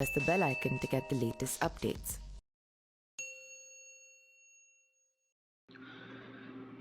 Press the bell icon to get the latest updates.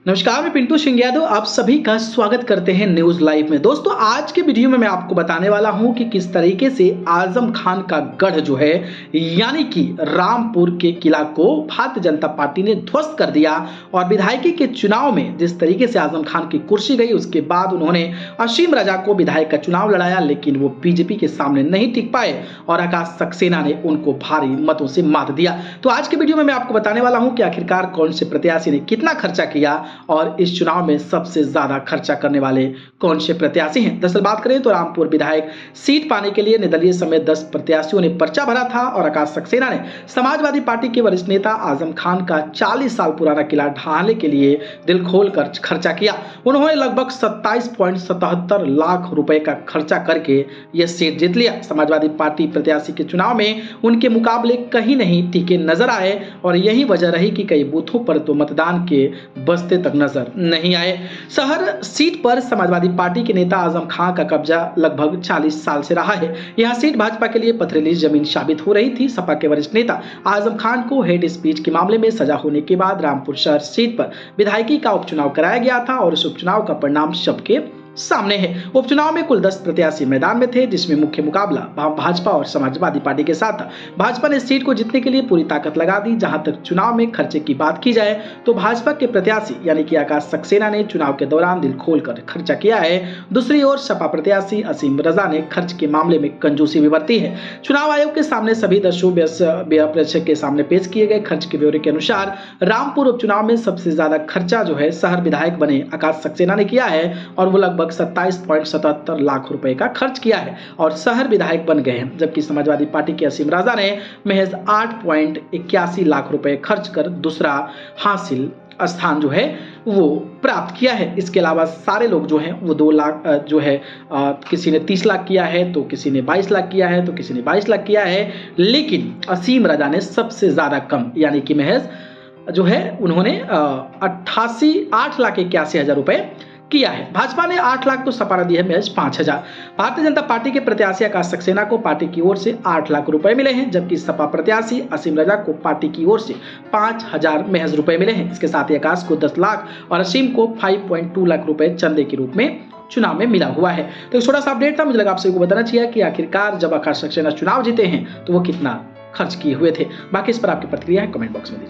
नमस्कार, मैं पिंटू सिंह यादव आप सभी का स्वागत करते हैं न्यूज लाइव में। दोस्तों, आज के वीडियो में मैं आपको बताने वाला हूं कि किस तरीके से आजम खान का गढ़ जो है यानी कि रामपुर के किला को भारतीय जनता पार्टी ने ध्वस्त कर दिया और विधायकी के चुनाव में जिस तरीके से आजम खान की कुर्सी गई, उसके बाद उन्होंने असीम रजा को विधायक का चुनाव लड़ाया, लेकिन वो बीजेपी के सामने नहीं टिक पाए और आकाश सक्सेना ने उनको भारी मतों से मात दिया। तो आज के वीडियो में मैं आपको बताने वाला हूं कि आखिरकार कौन से प्रत्याशी ने कितना खर्चा किया और इस चुनाव में सबसे ज्यादा खर्चा करने वाले कौन से प्रत्याशी हैं। दरअसल बात करें तो रामपुर विधायक सीट पाने के लिए निर्दलीय समेत 10 प्रत्याशियों ने पर्चा भरा था और आकाश सक्सेना ने समाजवादी पार्टी के वरिष्ठ नेता आजम खान का 40 साल पुराना किला ढाने के लिए दिल खोल कर खर्चा किया। उन्होंने लगभग 27.77 लाख रुपए का खर्चा करके यह सीट जीत लिया। समाजवादी पार्टी प्रत्याशी के चुनाव में उनके मुकाबले कहीं नहीं टीके नजर आए और यही वजह रही कि कई बूथों पर तो मतदान के बस्ते तक नजर नहीं आए। शहर सीट पर समाजवादी पार्टी के नेता आजम खान का कब्जा लगभग 40 साल से रहा है। यह सीट भाजपा के लिए पथरीली जमीन साबित हो रही थी। सपा के वरिष्ठ नेता आजम खान को हेड स्पीच के मामले में सजा होने के बाद रामपुर शहर सीट पर विधायकी का उपचुनाव कराया गया था और इस उपचुनाव का परिणाम सबके सामने है। उपचुनाव में कुल 10 प्रत्याशी मैदान में थे, जिसमें मुख्य मुकाबला भाजपा और समाजवादी पार्टी के साथ था। भाजपा ने सीट को जीतने के लिए पूरी ताकत लगा दी। जहां तक चुनाव में खर्चे की बात की जाए तो भाजपा के प्रत्याशी यानी कि आकाश सक्सेना ने चुनाव के दौरान दिल खोलकर खर्चा किया है। दूसरी ओर सपा प्रत्याशी असीम रजा ने खर्च के मामले में कंजूसी भी बरती है। चुनाव आयोग के सामने सभी दस्यु प्रेक्षक के सामने पेश किए गए खर्च के ब्यौरे के अनुसार रामपुर उपचुनाव में सबसे ज्यादा खर्चा जो है शहर विधायक बने आकाश सक्सेना ने किया है और वो लगभग 27.77 लाख रुपए का खर्च किया है और शहर विधायक बन गए हैं। जबकि समाजवादी पार्टी के असीम राजा ने महज 8.81 लाख रुपए खर्च कर दूसरा हासिल स्थान जो है वो प्राप्त किया है। इसके अलावा सारे लोग जो हैं वो 2 लाख जो है किसी ने 30 लाख किया है, तो किसी ने 22 लाख किया है, तो किसी ने 22 लाख किया है, लेकिन असीम राजा ने सबसे ज्यादा कम यानी कि महज जो है उन्होंने 8,81,000 रुपए किया है। भाजपा ने 8 लाख तो सपा ने दी है महज 5,000। भारतीय जनता पार्टी के प्रत्याशी आकाश सक्सेना को पार्टी की ओर से 8 लाख रुपए मिले हैं, जबकि सपा प्रत्याशी असीम रजा को पार्टी की ओर से 5,000 महज रुपए मिले हैं। इसके साथ ही आकाश को 10 लाख और असीम को 5.2 लाख रुपए चंदे के रूप में चुनाव में मिला हुआ है। तो एक छोटा सा अपडेट था, मुझे लगा आप सभी को बताना चाहिए कि आखिरकार जब आकाश सक्सेना चुनाव जीते हैं तो वो कितना खर्च किए हुए थे। बाकी इस पर आपकी प्रतिक्रिया है कमेंट बॉक्स में दीजिए।